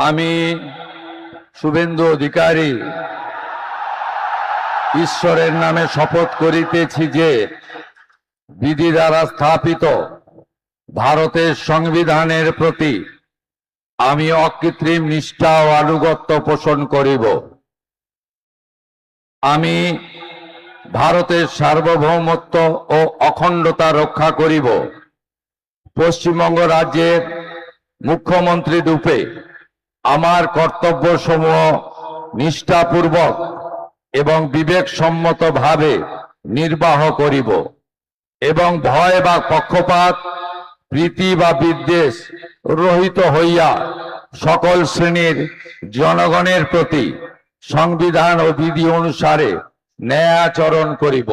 আমি শুভেন্দু অধিকারী ঈশ্বরের নামে শপথ করিতেছি যে বিধি দ্বারা স্থাপিত ভারতের সংবিধানের প্রতি আমি অকৃত্রিম নিষ্ঠা ও আনুগত্য পোষণ করিব। আমি ভারতের সার্বভৌমত্ব ও অখণ্ডতা রক্ষা করিব। পশ্চিমবঙ্গ রাজ্যের মুখ্যমন্ত্রী রূপে আমার কর্তব্যসমূহ নিষ্ঠাপূর্বক এবং বিবেকসম্মতভাবে নির্বাহ করিব এবং ভয় বা পক্ষপাত, প্রীতি বা বিদ্বেষ রহিত হইয়া সকল শ্রেণীর জনগণের প্রতি সংবিধান ও বিধি অনুসারে ন্যায় আচরণ করিব।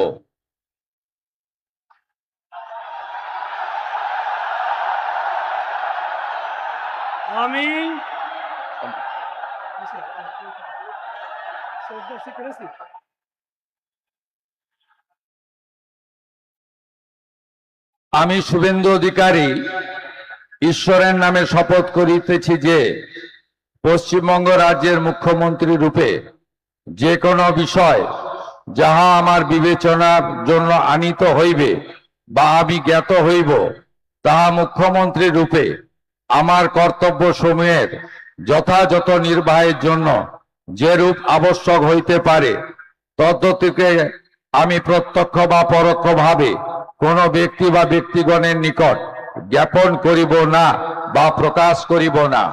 আমি আমি শুভেন্দু অধিকারী ঈশ্বরের নামে শপথ করিতেছি যে পশ্চিমবঙ্গ রাজ্যের মুখ্যমন্ত্রী রূপে যে কোনো বিষয় যাহা আমার বিবেচনার জন্য আনিত হইবে বা আমি জ্ঞাত হইব, তাহা মুখ্যমন্ত্রী রূপে আমার কর্তব্য সমূহের যথাযথ নির্বাহের জন্য যেরূপ আবশ্যক হইতে পারে তদ্গতিকে আমি প্রত্যক্ষ বা পরোক্ষভাবে কোনো ব্যক্তি বা ব্যক্তিগণের নিকট জ্ঞাপন করিব না বা প্রকাশ করিব না।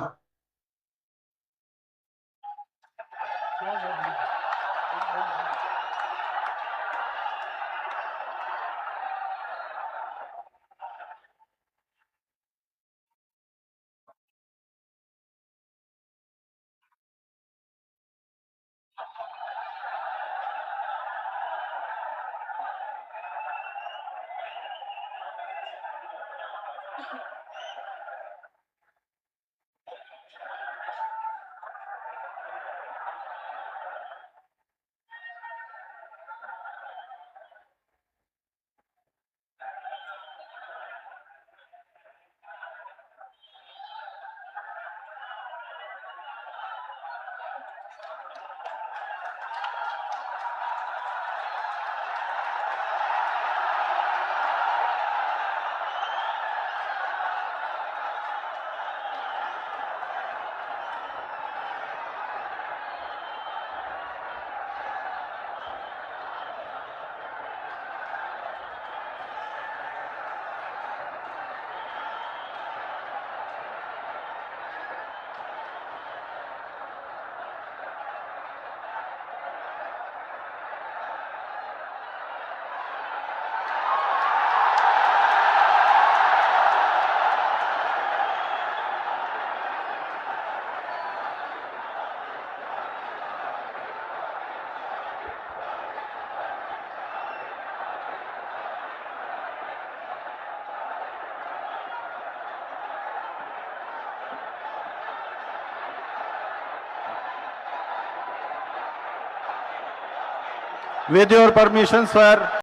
With your permission, sir.